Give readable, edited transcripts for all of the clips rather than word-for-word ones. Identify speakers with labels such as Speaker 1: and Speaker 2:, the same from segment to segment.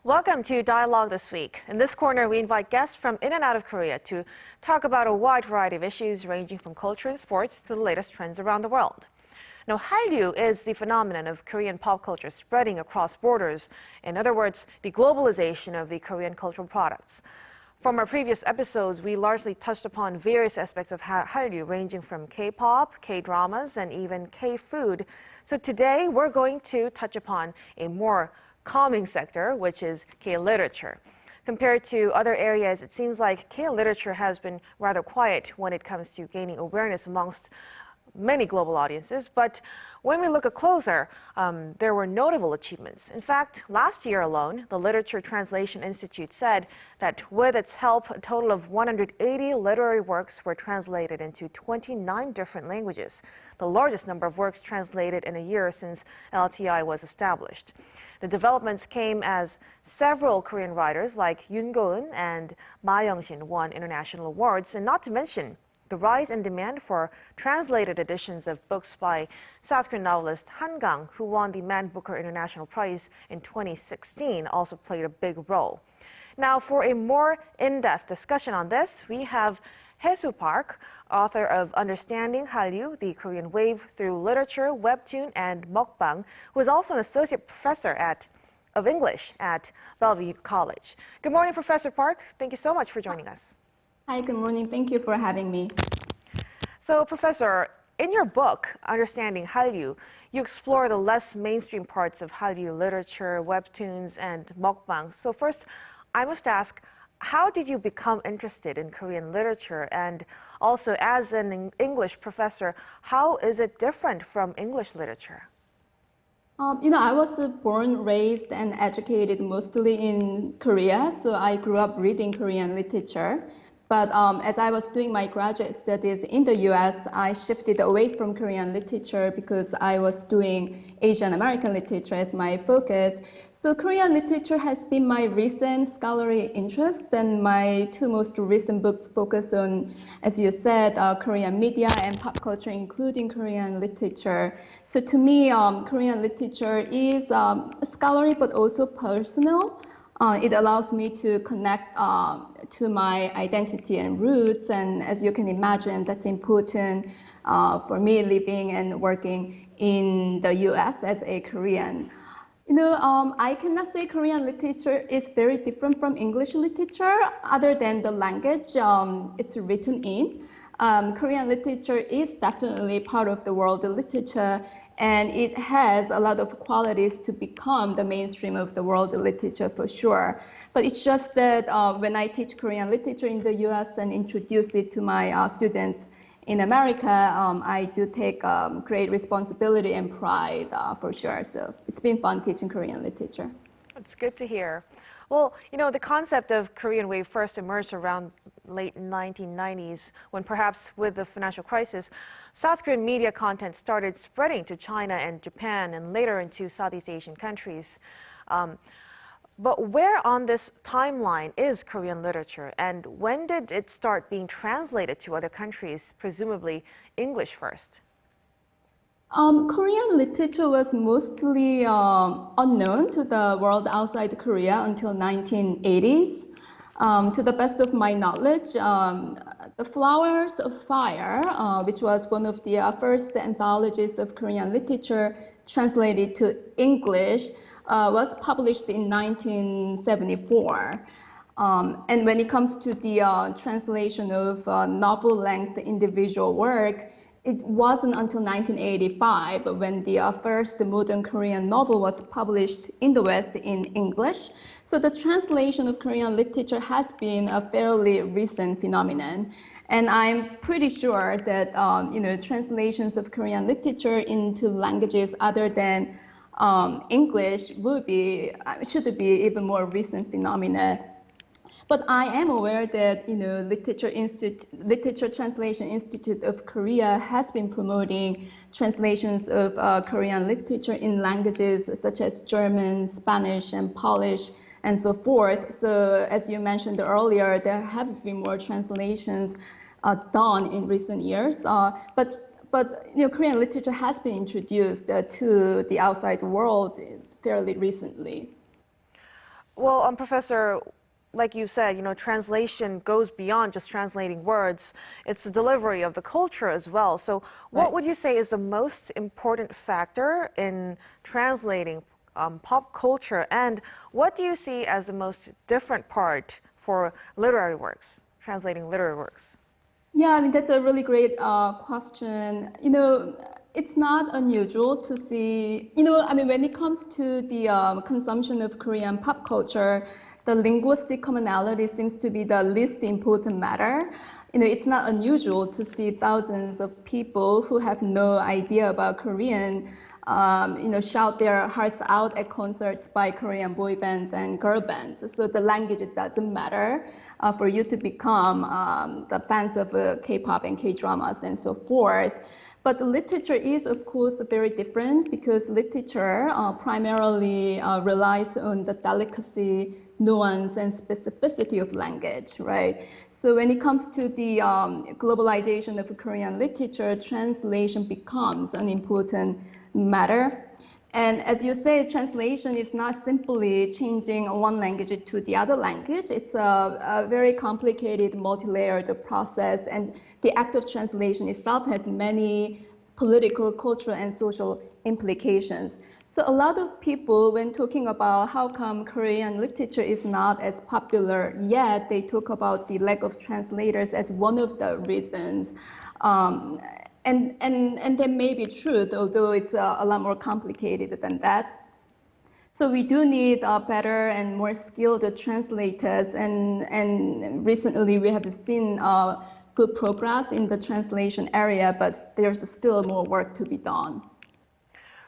Speaker 1: Welcome to Dialogue This Week. In this corner, we invite guests from in and out of Korea to talk about a wide variety of issues ranging from culture and sports to the latest trends around the world. Now, Hallyu is the phenomenon of Korean pop culture spreading across borders. In other words, the globalization of the Korean cultural products. From our previous episodes, we largely touched upon various aspects of Hallyu, ranging from K-pop, K-dramas, and even K-food. So today, we're going to touch upon a more calming sector, which is K-literature. Compared to other areas, it seems like K-literature has been rather quiet when it comes to gaining awareness amongst many global audiences. But when we look closer, there were notable achievements. In fact, last year alone, the Literature Translation Institute said that with its help, a total of 180 literary works were translated into 29 different languages, the largest number of works translated in a year since LTI was established. The developments came as several Korean writers like Yoon Go-eun and Ma Young-shin won international awards, and not to mention the rise in demand for translated editions of books by South Korean novelist Han Gang, who won the Man Booker International Prize in 2016, also played a big role. Now, for a more in-depth discussion on this, we have Hye-su Park, author of Understanding Hallyu, the Korean Wave Through Literature, Webtoon, and Mukbang, who is also an associate professor of English at Bellevue College. Good morning, Professor Park. Thank you so much for joining us.
Speaker 2: Hi, good morning. Thank you for having me.
Speaker 1: So, Professor, in your book, Understanding Hallyu, you explore the less mainstream parts of Hallyu literature, webtoons, and mukbang. So first, I must ask, how did you become interested in Korean literature? And also, as an English professor, how is it different from English literature?
Speaker 2: I was born, raised, and educated mostly in Korea, so I grew up reading Korean literature. But as I was doing my graduate studies in the US, I shifted away from Korean literature because I was doing Asian American literature as my focus. So Korean literature has been my recent scholarly interest, and my two most recent books focus on, as you said, Korean media and pop culture, including Korean literature. So to me, Korean literature is scholarly but also personal. It allows me to connect to my identity and roots, and as you can imagine, that's important for me living and working in the US as a Korean. I cannot say Korean literature is very different from English literature other than the language it's written in. Korean literature is definitely part of the world literature, and it has a lot of qualities to become the mainstream of the world literature for sure. But it's just that when I teach Korean literature in the US and introduce it to my students in America, I do take great responsibility and pride for sure. So it's been fun teaching Korean literature.
Speaker 1: That's good to hear. Well, the concept of Korean Wave first emerged around late 1990s when perhaps with the financial crisis, South Korean media content started spreading to China and Japan and later into Southeast Asian countries. But where on this timeline is Korean literature, and when did it start being translated to other countries, presumably English first?
Speaker 2: Korean literature was mostly unknown to the world outside Korea until 1980s. To the best of my knowledge, The Flowers of Fire, which was one of the first anthologies of Korean literature translated to English, was published in 1974. And when it comes to the translation of novel-length individual work, it wasn't until 1985 when the first modern Korean novel was published in the West in English. So the translation of Korean literature has been a fairly recent phenomenon. And I'm pretty sure that translations of Korean literature into languages other than English should be even more recent phenomenon. But I am aware that Literature Translation Institute of Korea has been promoting translations of Korean literature in languages such as German, Spanish, and Polish, and so forth. So as you mentioned earlier, there have been more translations done in recent years. But Korean literature has been introduced to the outside world fairly recently.
Speaker 1: Well, Professor, like you said, translation goes beyond just translating words. It's the delivery of the culture as well. So what would you say is the most important factor in translating pop culture? And what do you see as the most different part for literary works, translating literary works?
Speaker 2: Yeah, I mean, that's a really great question. It's not unusual to see, I mean, when it comes to the consumption of Korean pop culture, the linguistic commonality seems to be the least important matter. It's not unusual to see thousands of people who have no idea about Korean, shout their hearts out at concerts by Korean boy bands and girl bands. So the language, it doesn't matter for you to become the fans of K-pop and K-dramas and so forth. But the literature is, of course, very different because literature primarily relies on the delicacy, nuance, and specificity of language, right? So when it comes to the globalization of Korean literature, translation becomes an important matter. And as you say, translation is not simply changing one language to the other language. It's a very complicated, multi-layered process. And the act of translation itself has many political, cultural, and social implications. So a lot of people, when talking about how come Korean literature is not as popular yet, they talk about the lack of translators as one of the reasons. And that may be true, although it's a lot more complicated than that. So we do need better and more skilled translators, and recently we have seen good progress in the translation area, but there's still more work to be done.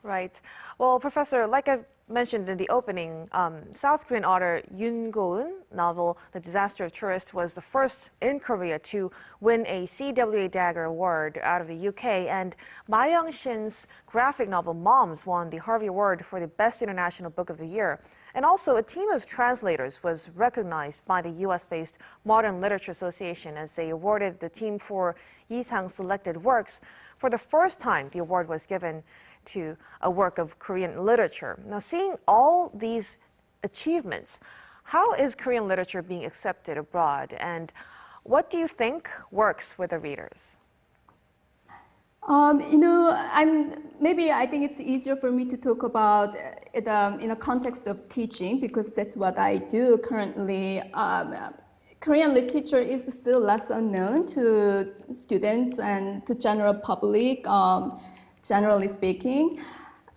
Speaker 1: Right. Well, Professor, like I've mentioned in the opening, South Korean author Yoon Go-eun novel The Disaster of Tourists was the first in Korea to win a CWA Dagger Award out of the UK, and Ma Young-shin's graphic novel Moms won the Harvey Award for the Best International Book of the Year. And also, a team of translators was recognized by the US-based Modern Literature Association as they awarded the team for Yisang selected works. For the first time, the award was given to a work of Korean literature. Now, seeing all these achievements, how is Korean literature being accepted abroad, and what do you think works with the readers?
Speaker 2: I think it's easier for me to talk about it in a context of teaching because that's what I do currently. Korean literature is still less unknown to students and to general public. Generally speaking.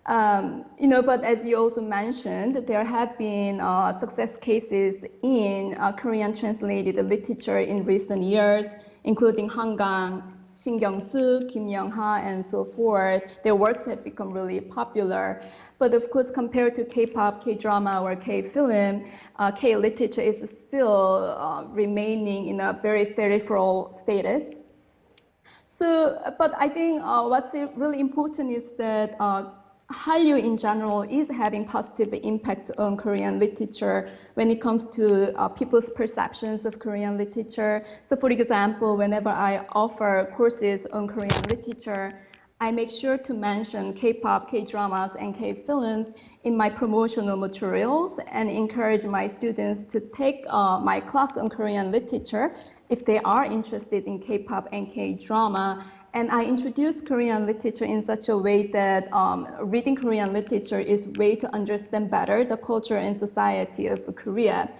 Speaker 2: But as you also mentioned, there have been success cases in Korean translated literature in recent years, including Hangang, Shin Kyung-soo, Kim Young-ha, and so forth. Their works have become really popular. But of course, compared to K-pop, K-drama, or K-film, K-literature is still remaining in a very peripheral status. So, but I think what's really important is that Hallyu in general is having positive impacts on Korean literature when it comes to people's perceptions of Korean literature. So for example, whenever I offer courses on Korean literature, I make sure to mention K-pop, K-dramas, and K-films in my promotional materials and encourage my students to take my class on Korean literature if they are interested in K-pop and K-drama. And I introduce Korean literature in such a way that reading Korean literature is a way to understand better the culture and society of Korea.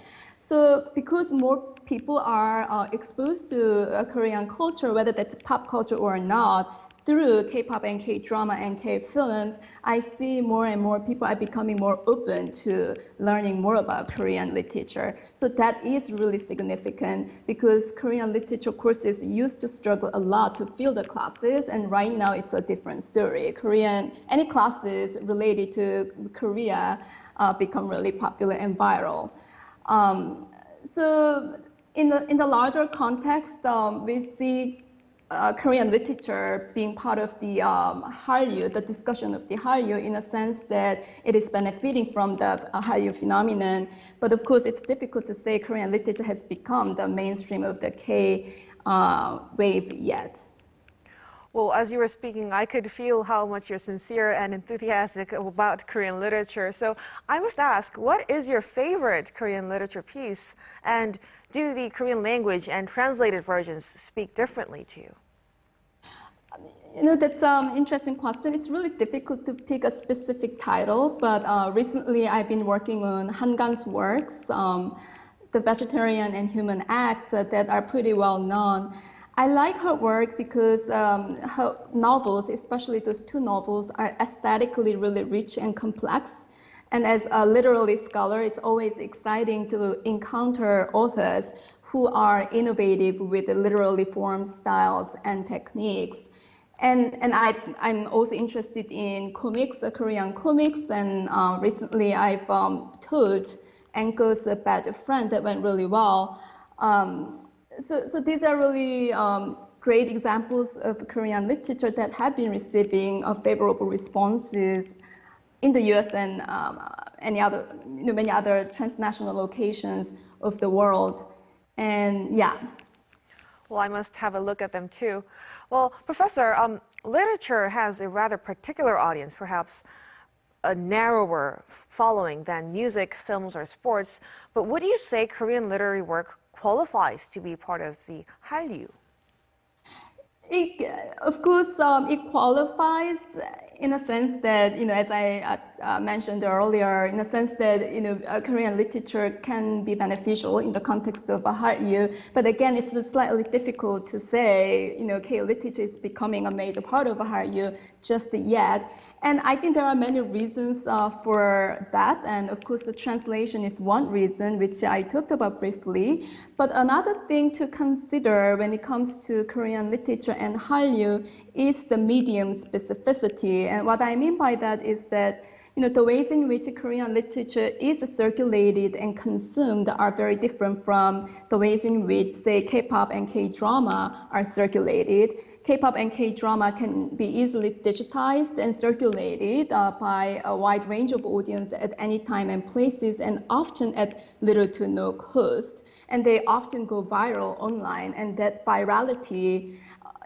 Speaker 2: So because more people are exposed to Korean culture, whether that's pop culture or not, through K-pop and K-drama and K-films, I see more and more people are becoming more open to learning more about Korean literature. So that is really significant because Korean literature courses used to struggle a lot to fill the classes, and right now it's a different story. Any classes related to Korea become really popular and viral. So in the larger context, we see Korean literature being part of the Hallyu, the discussion of the Hallyu, in a sense that it is benefiting from the Hallyu phenomenon. But of course, it's difficult to say Korean literature has become the mainstream of the K wave yet.
Speaker 1: Well, as you were speaking, I could feel how much you're sincere and enthusiastic about Korean literature. So I must ask, what is your favorite Korean literature piece? And do the Korean language and translated versions speak differently to you?
Speaker 2: That's an interesting question. It's really difficult to pick a specific title, but recently I've been working on Han Kang's works, The Vegetarian and Human Acts, that are pretty well known. I like her work because her novels, especially those two novels, are aesthetically really rich and complex. And as a literary scholar, it's always exciting to encounter authors who are innovative with the literary forms, styles, and techniques. And I'm also interested in comics, Korean comics, and recently I've taught Anko's Bad Friend that went really well. So these are really great examples of Korean literature that have been receiving favorable responses in the U.S. and many other transnational locations of the world. And yeah.
Speaker 1: Well, I must have a look at them too. Well, Professor, literature has a rather particular audience, perhaps a narrower following than music, films, or sports. But would you say Korean literary work qualifies to be part of the Hallyu?
Speaker 2: Of course, it qualifies in a sense that, as I mentioned earlier, in a sense that, Korean literature can be beneficial in the context of a Hallyu. But again, it's slightly difficult to say, K literature is becoming a major part of a Hallyu just yet. And I think there are many reasons for that. And of course, the translation is one reason, which I talked about briefly. But another thing to consider when it comes to Korean literature and Hallyu is the medium specificity. And what I mean by that is that the ways in which Korean literature is circulated and consumed are very different from the ways in which, say, K-pop and K-drama are circulated. K-pop and K-drama can be easily digitized and circulated by a wide range of audience at any time and places, and often at little to no cost. And they often go viral online, and that virality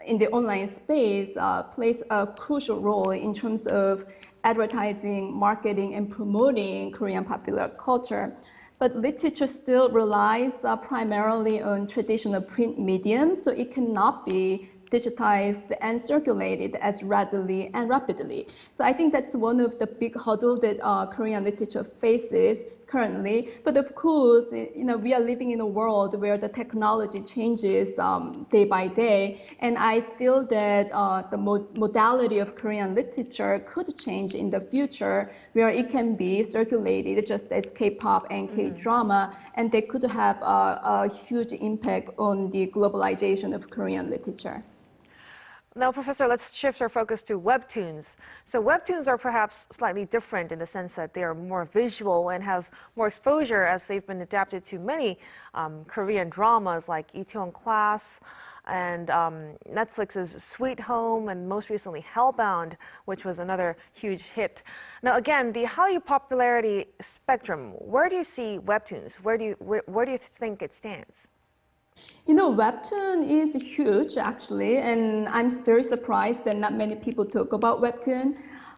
Speaker 2: in the online space plays a crucial role in terms of advertising, marketing, and promoting Korean popular culture. But literature still relies primarily on traditional print medium, so it cannot be digitized and circulated as readily and rapidly. So I think that's one of the big hurdles that Korean literature faces currently. But of course, we are living in a world where the technology changes day by day. And I feel that the modality of Korean literature could change in the future, where it can be circulated just as K-pop and K-drama, and they could have a huge impact on the globalization of Korean literature.
Speaker 1: Now, Professor, let's shift our focus to webtoons. So webtoons are perhaps slightly different in the sense that they are more visual and have more exposure, as they've been adapted to many Korean dramas like Itaewon Class and Netflix's Sweet Home, and most recently Hellbound, which was another huge hit. Now, again, the Hallyu popularity spectrum, where do you see webtoons? Where do you think it stands?
Speaker 2: Webtoon is huge, actually, and I'm very surprised that not many people talk about Webtoon.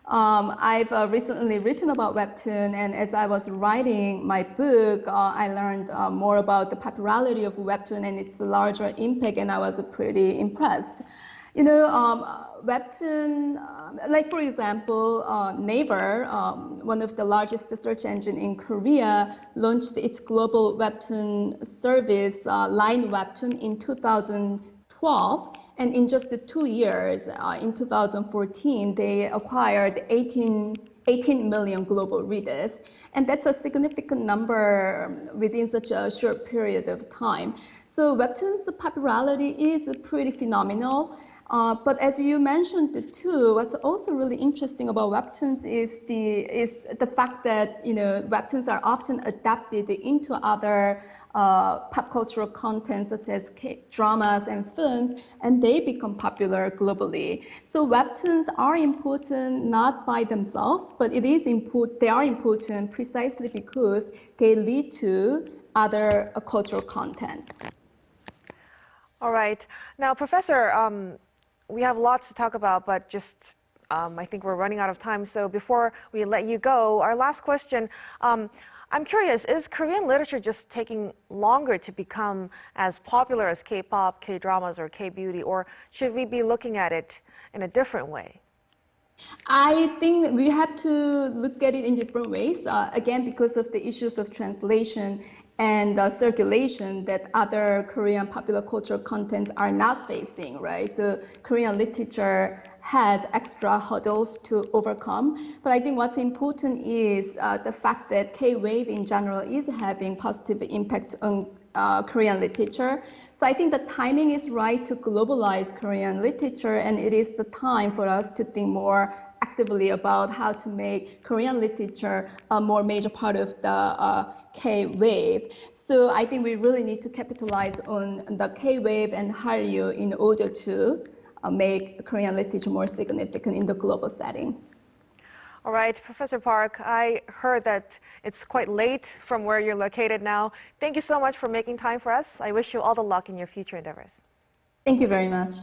Speaker 2: I've recently written about Webtoon, and as I was writing my book, I learned more about the popularity of Webtoon and its larger impact, and I was pretty impressed. Webtoon, like for example, Naver, one of the largest search engine in Korea, launched its global Webtoon service, Line Webtoon, in 2012. And in just 2 years, in 2014, they acquired 18 million global readers. And that's a significant number within such a short period of time. So Webtoon's popularity is pretty phenomenal. But as you mentioned too, what's also really interesting about webtoons is the fact that webtoons are often adapted into other pop cultural content such as dramas and films, and they become popular globally. So webtoons are important not by themselves, but they are important precisely because they lead to other cultural contents.
Speaker 1: All right. Now, Professor, we have lots to talk about, but just I think we're running out of time. So before we let you go, our last question. I'm curious, is Korean literature just taking longer to become as popular as K-pop, K-dramas, or K-beauty, or should we be looking at it in a different way?
Speaker 2: I think we have to look at it in different ways. Again, because of the issues of translation and circulation that other Korean popular cultural contents are not facing, right? So Korean literature has extra hurdles to overcome. But I think what's important is the fact that K-wave in general is having positive impacts on Korean literature. So I think the timing is right to globalize Korean literature, and it is the time for us to think more actively about how to make Korean literature a more major part of the K-wave. So I think we really need to capitalize on the K-wave and Hallyu in order to make Korean literature more significant in the global setting.
Speaker 1: All right, Professor Park, I heard that it's quite late from where you're located now. Thank you so much for making time for us. I wish you all the luck in your future endeavors.
Speaker 2: Thank you very much.